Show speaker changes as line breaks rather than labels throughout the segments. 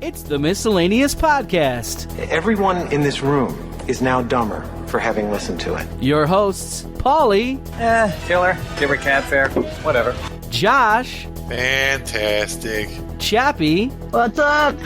It's the Miscellaneous Podcast.
Everyone in this room is now dumber for having listened to it.
Your hosts, Paulie.
Killer. Give her cab fare. Whatever.
Josh.
Fantastic.
Chappie.
What's up?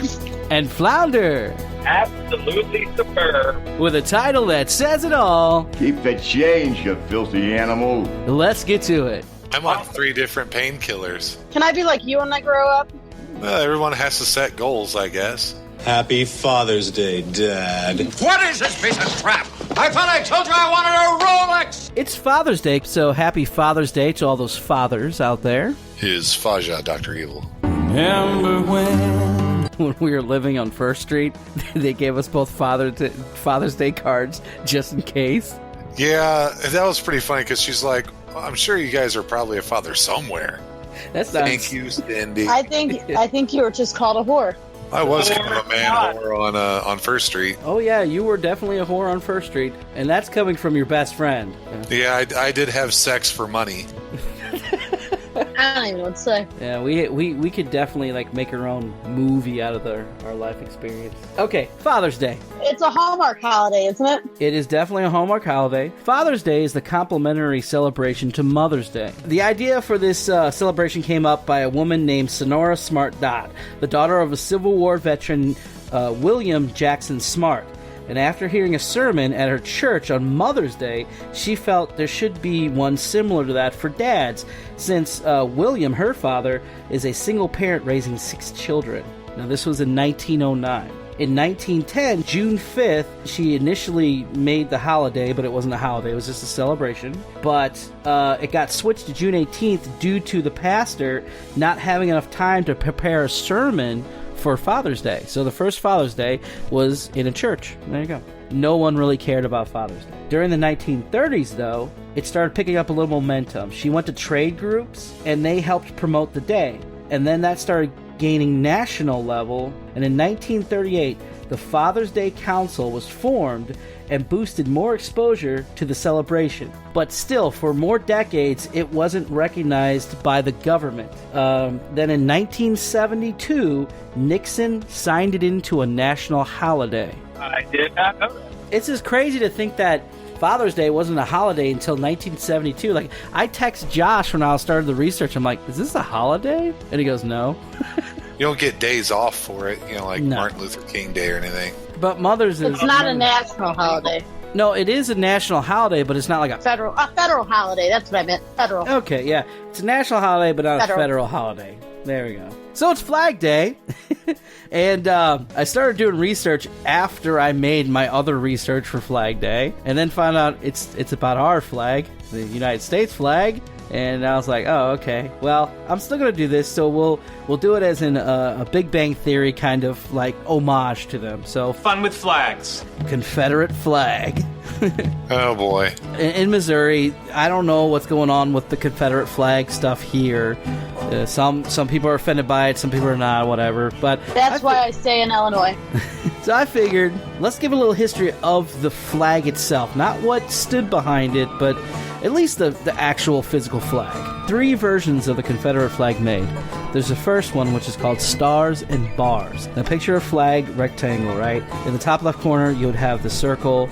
And Flounder.
Absolutely superb.
With a title that says it all.
Keep the change, you filthy animal.
Let's get to it.
I'm on 3 different painkillers.
Can I be like you when I grow up?
Well, everyone has to set goals, I guess.
Happy Father's Day, Dad.
What is this piece of crap? I thought I told you I wanted a Rolex!
It's Father's Day, so happy Father's Day to all those fathers out there.
His Faja, Dr. Evil.
Remember when we were living on First Street, they gave us both Father's Day cards just in case?
Yeah, that was pretty funny because she's like, I'm sure you guys are probably a father somewhere.
That's not...
Thank you, Cindy.
I think you were just called a whore.
I was kind of a man whore on First Street.
Oh, yeah, you were definitely a whore on First Street, and that's coming from your best friend.
Yeah, I did have sex for money.
I don't even know what to say.
Yeah, we could definitely make our own movie out of our life experience. Okay, Father's Day.
It's a Hallmark holiday, isn't it?
It is definitely a Hallmark holiday. Father's Day is the complementary celebration to Mother's Day. The idea for this celebration came up by a woman named Sonora Smart Dodd, the daughter of a Civil War veteran William Jackson Smart. And after hearing a sermon at her church on Mother's Day, she felt there should be one similar to that for dads, since William, her father, is a single parent raising 6 children. Now, this was in 1909. In 1910, June 5th, she initially made the holiday, but it wasn't a holiday, it was just a celebration. But it got switched to June 18th due to the pastor not having enough time to prepare a sermon for Father's Day. So the first Father's Day was in a church. There you go. No one really cared about Father's Day. During the 1930s, though, it started picking up a little momentum. She went to trade groups, and they helped promote the day. And then that started gaining national level, and in 1938, the Father's Day Council was formed and boosted more exposure to the celebration. But still, for more decades, it wasn't recognized by the government. Then in 1972, Nixon signed it into a national holiday.
I did not know that.
It's just crazy to think that Father's Day wasn't a holiday until 1972. I text Josh when I started the research. I'm like, is this a holiday? And he goes, no.
You don't get days off for it, no. Martin Luther King Day or anything.
But Mother's is...
It's not a national holiday.
No, it is a national holiday, but it's not like a
federal holiday. That's what I meant. Federal.
Okay, yeah. It's a national holiday, but not a federal holiday. There we go. So it's Flag Day, and I started doing research after I made my other research for Flag Day, and then found out it's about our flag, the United States flag. And I was like, oh, okay. Well, I'm still going to do this, so we'll do it as in a Big Bang Theory kind of homage to them. So
Fun with flags.
Confederate flag.
Oh, boy.
In Missouri, I don't know what's going on with the Confederate flag stuff here. Some people are offended by it, some people are not, whatever. But
that's why I stay in Illinois.
So I figured, let's give a little history of the flag itself. Not what stood behind it, but at least the actual physical flag. 3 versions of the Confederate flag made. There's the first one, which is called Stars and Bars. Now picture a flag rectangle, right? In the top left corner, you would have the circle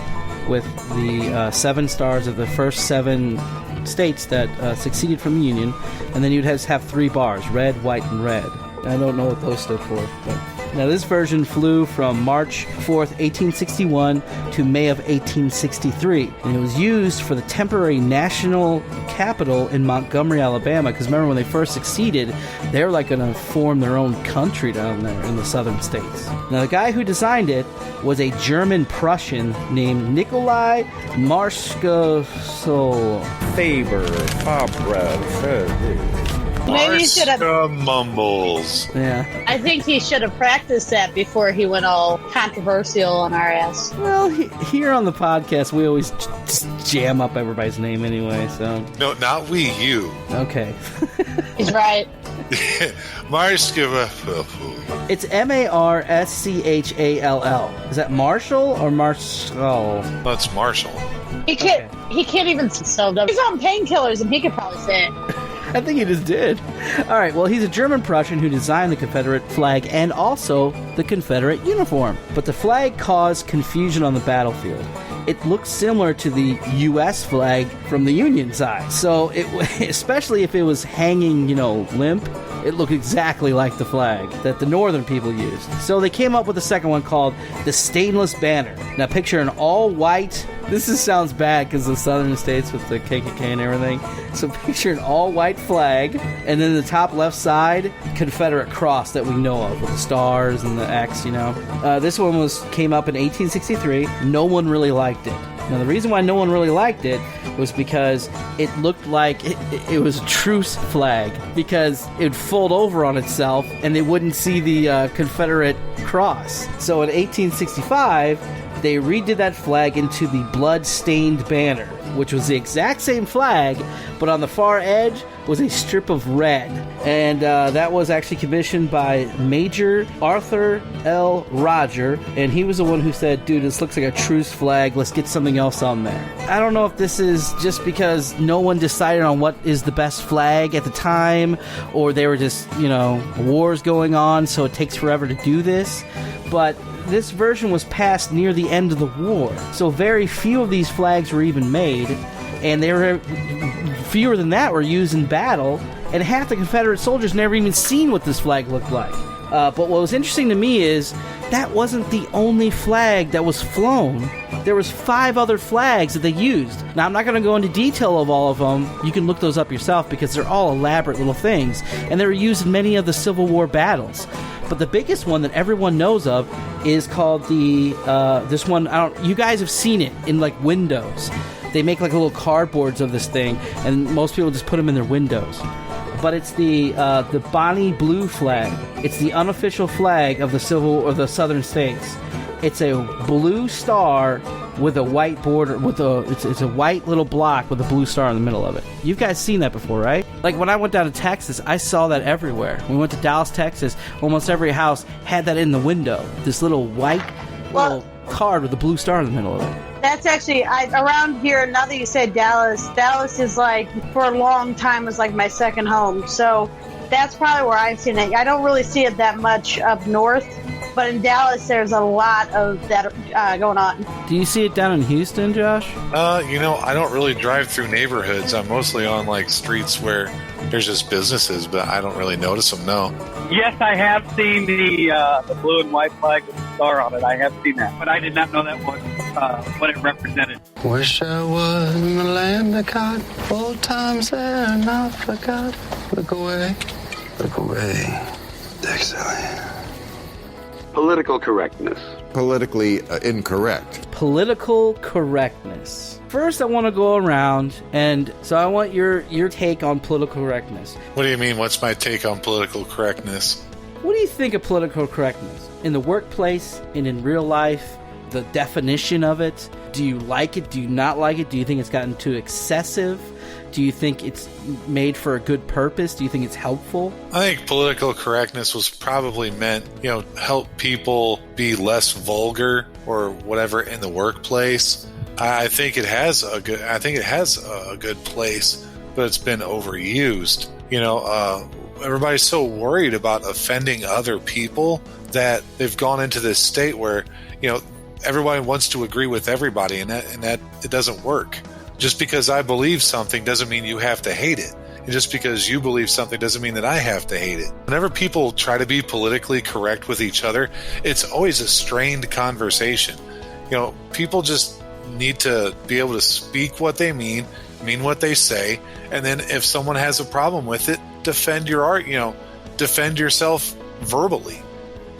with the 7 stars of the first 7 states that succeeded from the Union, and then you'd have 3 bars, red, white, and red. I don't know what those stood for, but... Now, this version flew from March 4th, 1861 to May of 1863, and it was used for the temporary national capital in Montgomery, Alabama, because remember when they first succeeded, they were going to form their own country down there in the southern states. Now, the guy who designed it was a German-Prussian named Nikolai Marschall
Faber, Fabre,
Maybe he should have
mumbles.
Yeah.
I think he should have practiced that before he went all controversial on our ass.
Well, here on the podcast, we always just jam up everybody's name anyway, so...
No, not we, you.
Okay.
He's right.
Marschall.
It's Marschall. Is that Marshall or Marshall?
That's Marshall.
He can't even sell them. He's on painkillers and he could probably say it.
I think he just did. All right, well, he's a German Prussian who designed the Confederate flag and also the Confederate uniform. But the flag caused confusion on the battlefield. It looks similar to the U.S. flag from the Union side. So, especially if it was hanging, limp, it looked exactly like the flag that the Northern people used. So they came up with a second one called the Stainless Banner. Now, picture an all-white... This sounds bad because the Southern states with the KKK and everything. So picture an all-white flag, and then the top left side, Confederate cross that we know of with the stars and the X, This one came up in 1863. No one really liked it. Now, the reason why no one really liked it was because it looked like it was a truce flag, because it would fold over on itself and they wouldn't see the Confederate cross. So in 1865, they redid that flag into the blood-stained banner, which was the exact same flag, but on the far edge was a strip of red. And that was actually commissioned by Major Arthur L. Roger, and he was the one who said, dude, this looks like a truce flag, let's get something else on there. I don't know if this is just because no one decided on what is the best flag at the time, or they were just, wars going on, so it takes forever to do this, but this version was passed near the end of the war, so very few of these flags were even made, and fewer than that were used in battle, and half the Confederate soldiers never even seen what this flag looked like. But what was interesting to me is that wasn't the only flag that was flown. There was 5 other flags that they used. Now, I'm not going to go into detail of all of them. You can look those up yourself because they're all elaborate little things, and they were used in many of the Civil War battles. But the biggest one that everyone knows of is called this one. You guys have seen it in like windows. They make like little cardboards of this thing, and most people just put them in their windows. But it's the Bonnie Blue flag. It's the unofficial flag of the Southern states. It's a blue star with a white border. It's a white little block with a blue star in the middle of it. You guys seen that before, right? Like when I went down to Texas, I saw that everywhere. When we went to Dallas, Texas, almost every house had that in the window. This little white little card with a blue star in the middle of it.
That's actually, around here, now that you said Dallas is like, for a long time, was like my second home. So that's probably where I've seen it. I don't really see it that much up north, but in Dallas, there's a lot of that going on. Do you see it down in Houston, Josh?
I don't really drive through neighborhoods. I'm mostly on like streets where there's just businesses, but I don't really notice them, no.
Yes, I have seen the blue and white flag with the star on it. I have seen that, but I did not know that was what it represented.
Wish I was in the land of God. Old times there and I forgot. Look away, Dixieland.
Political correctness.
Politically incorrect.
Political correctness. First, I want to go around, and so I want your take on political correctness.
What do you mean, what's my take on political correctness?
What do you think of political correctness? In the workplace and in real life, the definition of it? Do you like it? Do you not like it? Do you think it's gotten too excessive? Do you think it's made for a good purpose? Do you think it's helpful?
I think political correctness was probably meant, help people be less vulgar or whatever in the workplace. I think it has a good place, but it's been overused. Everybody's so worried about offending other people that they've gone into this state where, everybody wants to agree with everybody, and that it doesn't work. Just because I believe something doesn't mean you have to hate it. And just because you believe something doesn't mean that I have to hate it. Whenever people try to be politically correct with each other, it's always a strained conversation. People just need to be able to speak what they mean what they say, and then if someone has a problem with it, defend yourself verbally.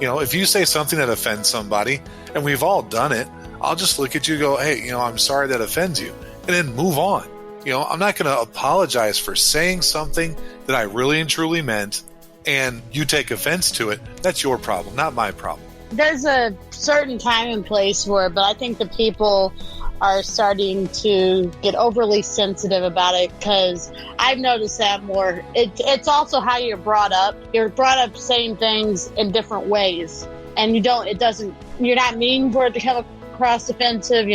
If you say something that offends somebody, and we've all done it, I'll just look at you and go, hey, I'm sorry that offends you. And then move on. I'm not going to apologize for saying something that I really and truly meant, and you take offense to it. That's your problem, not my problem.
There's a certain time and place but I think the people are starting to get overly sensitive about it, because I've noticed that more. It's also how you're brought up. You're brought up saying things in different ways, and you're not mean for it to come across offensive,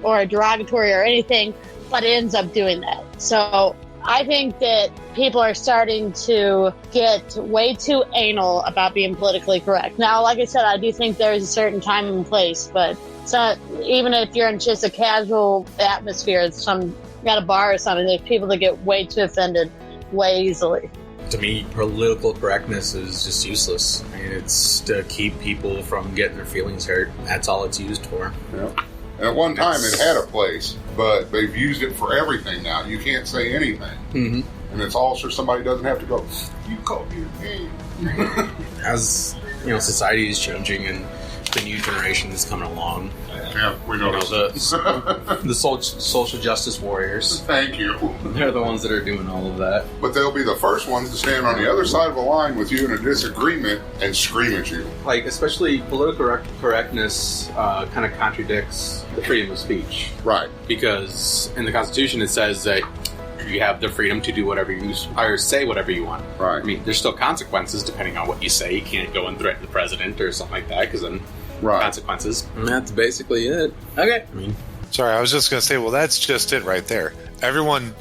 or derogatory or anything, but it ends up doing that. So I think that people are starting to get way too anal about being politically correct. Now, like I said, I do think there is a certain time and place, but even if you're in just a casual atmosphere, at a bar or something, there's people that get way too offended way easily.
To me, political correctness is just useless. I mean, it's to keep people from getting their feelings hurt. That's all it's used for.
Yeah. And at one time, it had a place, but they've used it for everything now. You can't say anything.
Mm-hmm.
And it's all so somebody doesn't have to go, you called me a name.
As, society is changing and the new generation is coming along.
Yeah, we know
the social justice warriors.
Thank you.
They're the ones that are doing all of that.
But they'll be the first ones to stand on the other side of the line with you in a disagreement and scream at you.
Like, especially political correctness kind of contradicts the freedom of speech.
Right.
Because in the Constitution it says that you have the freedom to do whatever you or say whatever you want.
Right.
I mean, there's still consequences depending on what you say. You can't go and threaten the president or something like that because then consequences. And that's basically it. Okay.
Sorry, I was just going to say, well, that's just it right there. Everyone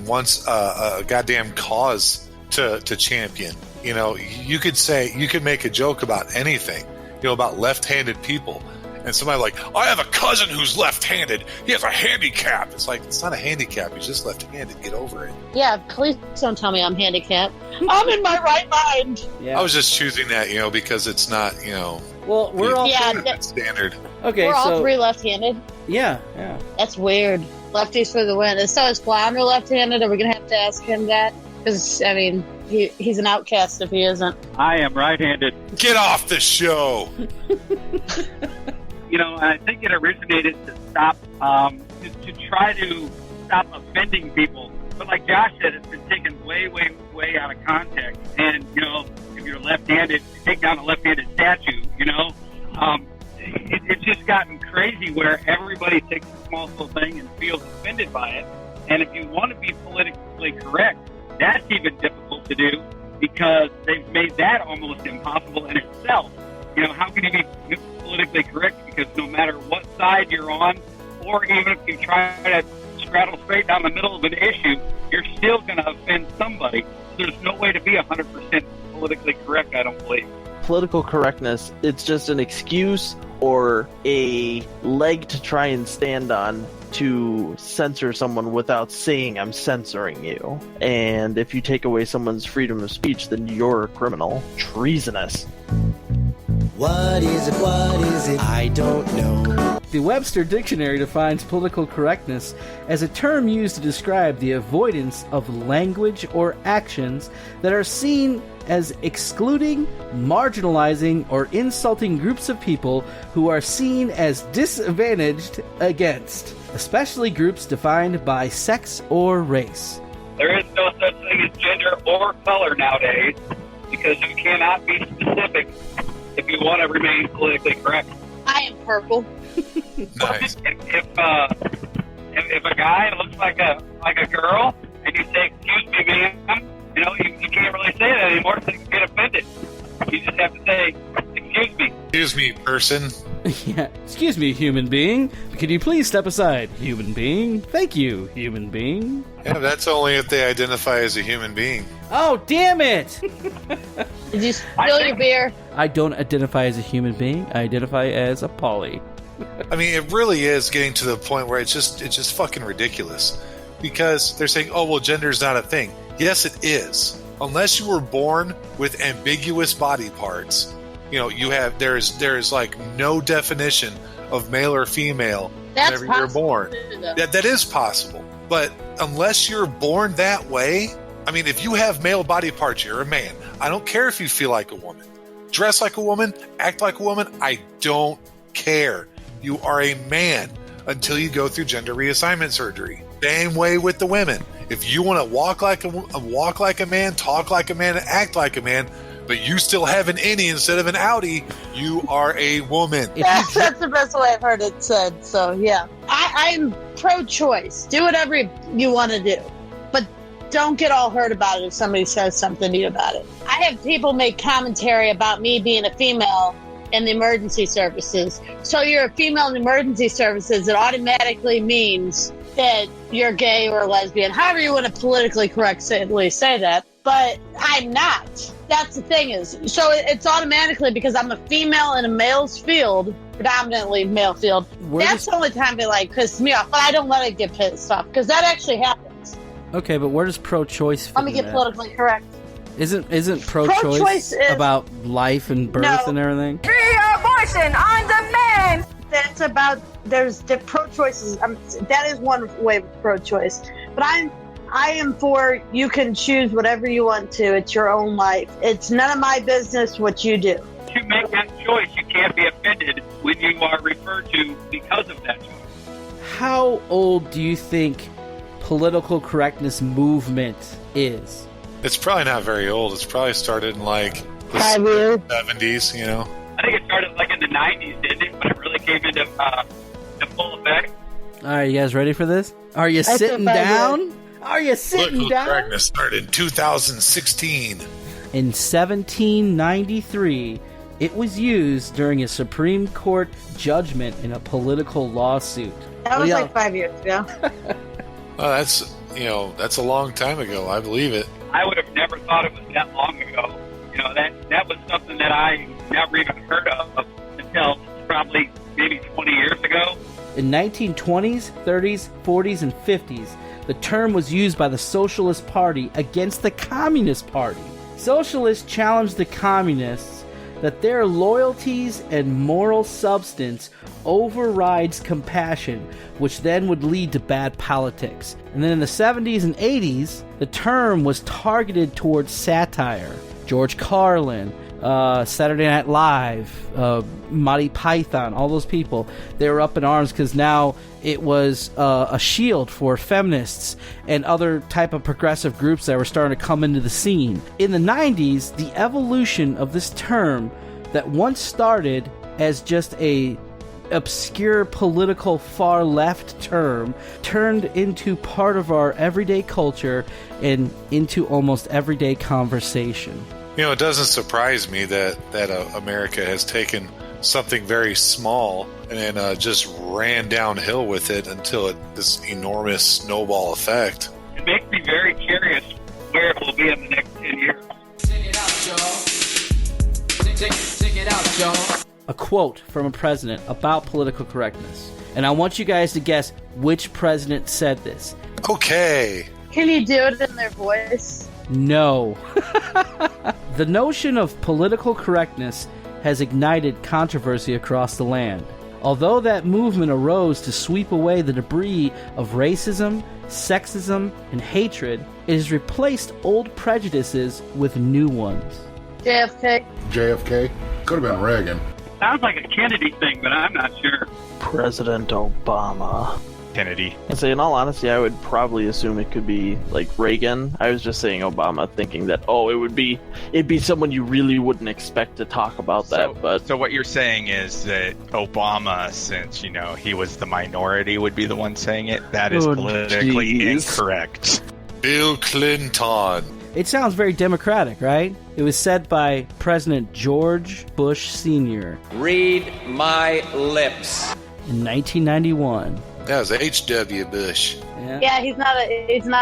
wants a goddamn cause to champion. You could make a joke about anything, about left-handed people. And somebody like, I have a cousin who's left-handed. He has a handicap. It's like, it's not a handicap. He's just left-handed. Get over it.
Yeah, please don't tell me I'm handicapped. I'm in my right mind.
Yeah. I was just choosing that, because it's not,
Well, we're all
standard.
Okay,
we're all three left-handed.
Yeah.
That's weird. Lefties for the win. So is Flounder left-handed? Are we going to have to ask him that? Because, he's an outcast if he isn't.
I am right-handed.
Get off the show!
I think it originated to stop, to try to stop offending people. But like Josh said, it's been taken way, way, way out of context. And, if you're left-handed, you take down a left-handed statue, it's just gotten crazy where everybody takes a small little thing and feels offended by it. And if you want to be politically correct, that's even difficult to do because they've made that almost impossible in itself. How can you be politically correct? Because no matter what side you're on, or even if you try to straddle straight down the middle of an issue, you're still going to offend somebody. There's no way to be 100% politically correct, I don't believe.
Political correctness, it's just an excuse or a leg to try and stand on to censor someone without saying I'm censoring you. And if you take away someone's freedom of speech, then you're a criminal. Treasonous.
What is it? I don't know.
The Webster Dictionary defines political correctness as a term used to describe the avoidance of language or actions that are seen as excluding, marginalizing, or insulting groups of people who are seen as disadvantaged against, especially groups defined by sex or race.
There is no such thing as gender or color nowadays because you cannot be specific if you want to remain politically correct.
I am purple.
Nice.
If a guy looks like a girl and you say, excuse me, ma'am, you can't really say that anymore so you can get offended. You just have to say, excuse me.
Excuse me, person.
Yeah. Excuse me, human being. Could you please step aside, human being? Thank you, human being.
Yeah, that's only if they identify as a human being.
Oh, damn it!
Did you spill your beer?
I don't identify as a human being. I identify as a poly.
I mean, it really is getting to the point where it's just fucking ridiculous. Because they're saying, oh, well, gender's not a thing. Yes, it is. Unless you were born with ambiguous body parts, there's like no definition of male or female whenever you're born. That is possible. But unless you're born that way, I mean, if you have male body parts, you're a man. I don't care if you feel like a woman. Dress like a woman, act like a woman, I don't care. You are a man until you go through gender reassignment surgery. Same way with the women. If you want to walk like a man, talk like a man, and act like a man, but you still have an innie instead of an outie, you are a woman.
That's the best way I've heard it said. So, yeah. I'm pro-choice. Do whatever you want to do. But don't get all hurt about it if somebody says something to you about it. I have people make commentary about me being a female in the emergency services. So you're a female in the emergency services, it automatically means that you're gay or lesbian. However you want to politically correctly say that. But I'm not. That's the thing is. So it's automatically because I'm a female in a male's field, predominantly male field. That's the only time it like pisses me off. But I don't let it get pissed off because that actually happens.
Okay, but where does pro-choice fit
Let me get politically correct.
Isn't pro-choice about life and birth and everything?
Free abortion on demand!
That's about, there's the pro-choices. That is one way of pro-choice. But I am for you can choose whatever you want to. It's your own life. It's none of my business what you do.
To make that choice, you can't be offended when you are referred to because of that choice.
How old do you think political correctness movement is?
It's probably not very old. It's probably started in like the 70s, you know?
I think it started like in the 90s, didn't it? When it really came into full effect.
All right, you guys ready for this? Are you sitting down? Are you sitting
Political
down?
correctness started in 2016.
In 1793, it was used during a Supreme Court judgment in a political lawsuit.
That was like 5 years ago.
Well, that's a long time ago. I believe it.
I would have never thought it was that long ago. You know, that was something that I never even heard of until probably maybe 20 years ago.
In 1920s, 30s, 40s, and 50s, the term was used by the Socialist Party against the Communist Party. Socialists challenged the Communists that their loyalties and moral substance overrides compassion, which then would lead to bad politics. And then in the 70s and 80s, the term was targeted towards satire. George Carlin, Saturday Night Live, Monty Python, all those people, they were up in arms because now it was a shield for feminists and other type of progressive groups that were starting to come into the scene. In the 90s, the evolution of this term that once started as just a obscure political far left term turned into part of our everyday culture and into almost everyday conversation.
You know, it doesn't surprise me that America has taken something very small and then just ran downhill with it until this enormous snowball effect.
It makes me very curious where it will be in the next 10 years.
Check it out, y'all. Check it out, y'all.
A quote from a president about political correctness. And I want you guys to guess which president said this.
Okay.
Can you do it in their voice?
No. The notion of political correctness has ignited controversy across the land. Although that movement arose to sweep away the debris of racism, sexism, and hatred, it has replaced old prejudices with new ones.
JFK? Could have been Reagan.
Sounds like a Kennedy thing, but I'm not sure.
President Obama.
Kennedy.
And so in all honesty, I would probably assume it could be like Reagan. I was just saying Obama, thinking that it'd be someone you really wouldn't expect to talk about that. But
so what you're saying is that Obama, since he was the minority, would be the one saying it. That is politically incorrect.
Bill Clinton.
It sounds very democratic, right? It was said by President George Bush Sr.
Read my lips.
In 1991.
That was H.W. Bush.
Yeah, he's not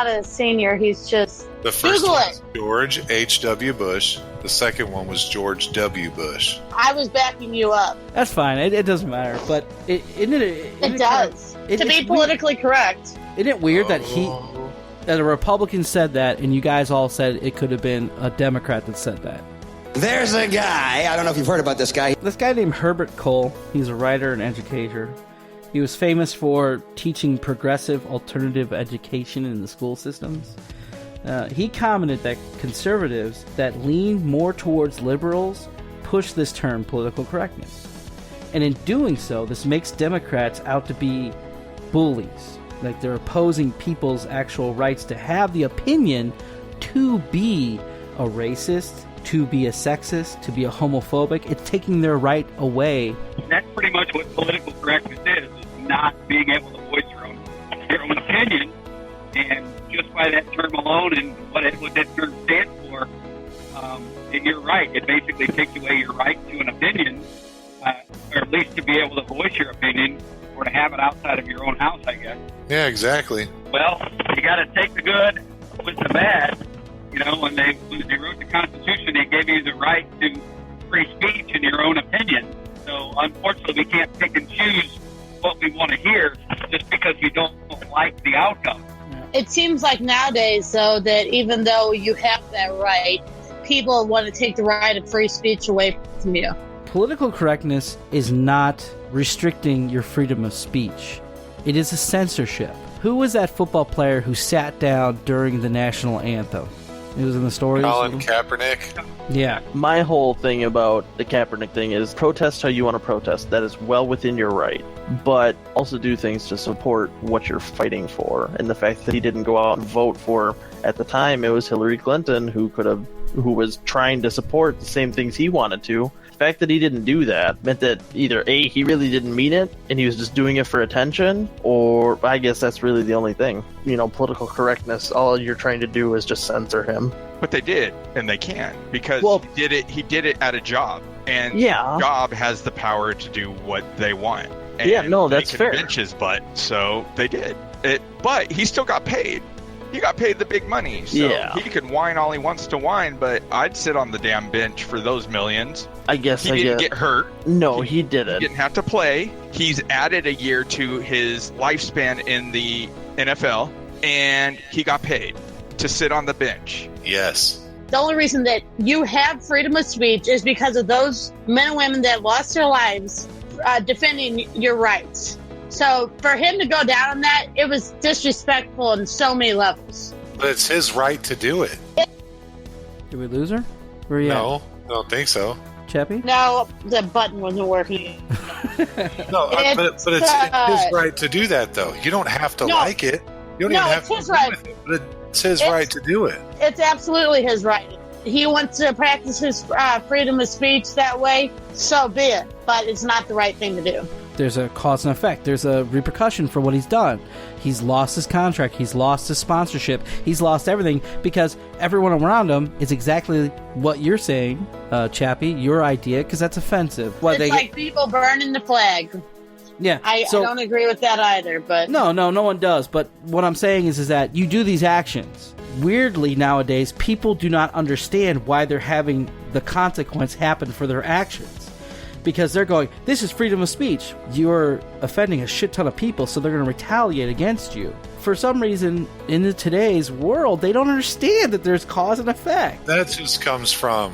a senior. He's just
the first one was George H.W. Bush. The second one was George W. Bush.
I was backing you up.
That's fine. It doesn't matter. But it
does. To be politically correct.
Isn't it weird that a Republican said that, and you guys all said it could have been a Democrat that said that?
There's a guy. I don't know if you've heard about this guy.
This guy named Herbert Cole. He's a writer and educator. He was famous for teaching progressive alternative education in the school systems. He commented that conservatives that lean more towards liberals push this term political correctness. And in doing so, this makes Democrats out to be bullies. Like they're opposing people's actual rights to have the opinion to be a racist, to be a sexist, to be a homophobic. It's taking their right away.
That's pretty much what political correctness is not being able to voice your own opinion. And just by that term alone and what that term stands for, and you're right, it basically takes away your right to an opinion. least to be able to voice your opinion or to have it outside of your own house, I guess.
Yeah, exactly.
Well, you got to take the good with the bad. You know, when they wrote the Constitution, they gave you the right to free speech and your own opinion. So, unfortunately, we can't pick and choose what we want to hear just because you don't like the outcome.
It seems like nowadays, though, that even though you have that right, people want to take the right of free speech away from you.
Political correctness is not restricting your freedom of speech. It is a censorship. Who was that football player who sat down during the national anthem? It was in the story.
Colin Kaepernick.
Yeah.
My whole thing about the Kaepernick thing is protest how you want to protest. That is well within your right. But also do things to support what you're fighting for. And the fact that he didn't go out and vote for, at the time, it was Hillary Clinton who was trying to support the same things he wanted to. The fact that he didn't do that meant that either A, he really didn't mean it and he was just doing it for attention, or I guess that's really the only thing. You know, political correctness, all you're trying to do is just censor him.
But they did, and they can, because he did it at a job. And job has the power to do what they want. And
that's fair.
Bench his butt, so they did it. But he still got paid. He got paid the big money, so he can whine all he wants to whine, but I'd sit on the damn bench for those millions.
I guess
he didn't get hurt.
No, he didn't.
He didn't have to play. He's added a year to his lifespan in the NFL, and he got paid to sit on the bench.
Yes.
The only reason that you have freedom of speech is because of those men and women that lost their lives defending your rights. So for him to go down on that, it was disrespectful on so many levels.
But it's his right to do it.
Did we lose her? Where are you
No, I don't think so.
Chappie?
No, the button wasn't working.
No, but it's his right to do that, though. You don't have to like it. You don't even have to agree with it, but it's his right to do it.
It's absolutely his right. He wants to practice his freedom of speech that way, so be it. But it's not the right thing to do.
There's a cause and effect. There's a repercussion for what he's done. He's lost his contract. He's lost his sponsorship. He's lost everything because everyone around him is exactly what you're saying, Chappie, your idea, because that's offensive.
It's like people burning the flag.
Yeah.
I don't agree with that either, but...
No one does. But what I'm saying is that you do these actions. Weirdly, nowadays, people do not understand why they're having the consequence happen for their actions. Because they're going, this is freedom of speech. You're offending a shit ton of people, so they're going to retaliate against you. For some reason, in today's world, they don't understand that there's cause and effect.
That just comes from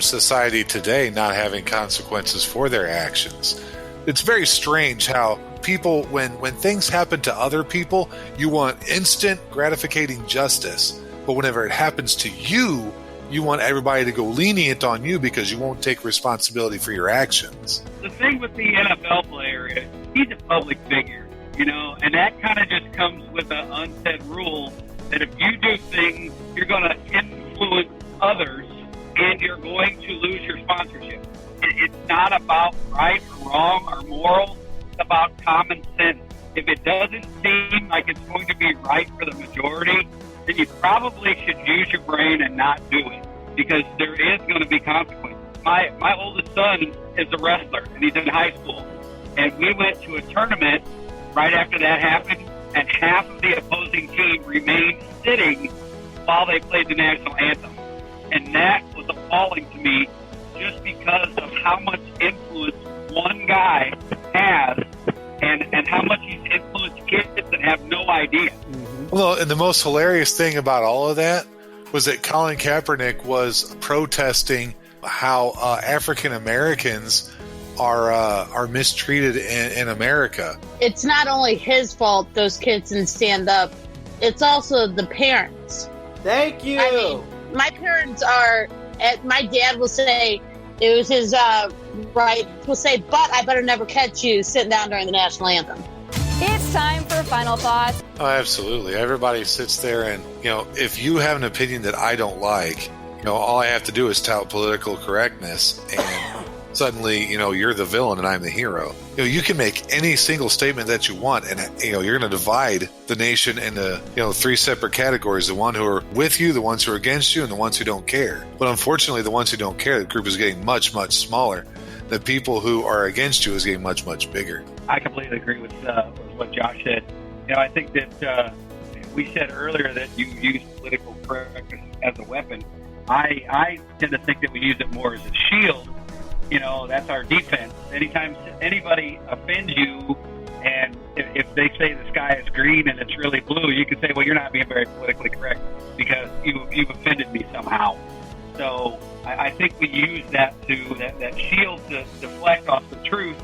society today not having consequences for their actions. It's very strange how people, when things happen to other people, you want instant gratificating justice. But whenever it happens to you, you want everybody to go lenient on you because you won't take responsibility for your actions.
The thing with the NFL player is he's a public figure, you know, and that kind of just comes with an unsaid rule that if you do things, you're going to influence others and you're going to lose your sponsorship. It's not about right or wrong or moral. It's about common sense. If it doesn't seem like it's going to be right for the majority, then you probably should use your brain and not do it because there is going to be consequences. My oldest son is a wrestler, and he's in high school. And we went to a tournament right after that happened, and half of the opposing team remained sitting while they played the national anthem. And that was appalling to me just because of how much influence one guy has and how much he's influenced kids that have no idea.
Well, and the most hilarious thing about all of that was that Colin Kaepernick was protesting how African Americans are mistreated in America.
It's not only his fault those kids didn't stand up. It's also the parents.
Thank you.
I mean, my parents are... My dad will say it was his right. Will say, but I better never catch you sitting down during the national anthem.
It's time for final thoughts.
Oh, absolutely. Everybody sits there and, if you have an opinion that I don't like, all I have to do is tout political correctness and suddenly, you're the villain and I'm the hero. You can make any single statement that you want and, you're going to divide the nation into, three separate categories. The one who are with you, the ones who are against you, and the ones who don't care. But unfortunately, the ones who don't care, the group is getting much, much smaller. the people who are against you is getting much, much bigger.
I completely agree with what Josh said. I think that we said earlier that you use political correctness as a weapon. I tend to think that we use it more as a shield. That's our defense. Anytime anybody offends you, and if they say the sky is green and it's really blue, you can say, well, you're not being very politically correct because you've offended me somehow. So I think we use that shield to deflect off the truth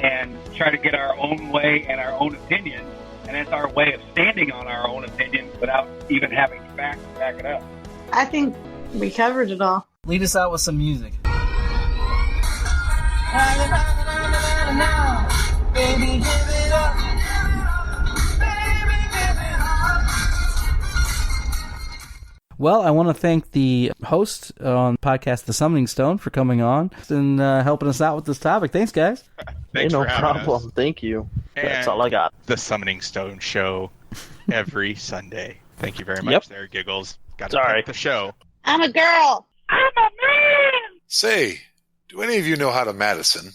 and try to get our own way and our own opinion. And that's our way of standing on our own opinion without even having facts to back it up.
I think we covered it all.
Lead us out with some music.
Baby, give it up.
Well, I want to thank the host on the podcast, The Summoning Stone, for coming on and helping us out with this topic. Thanks, guys.
Thanks
no
for having
problem.
us.
Thank you.
And
that's all I got.
The Summoning Stone show every Sunday. Thank you very much there, Giggles. Got to pick the show.
I'm a girl. I'm a man.
Say, do any of you know how to Madison?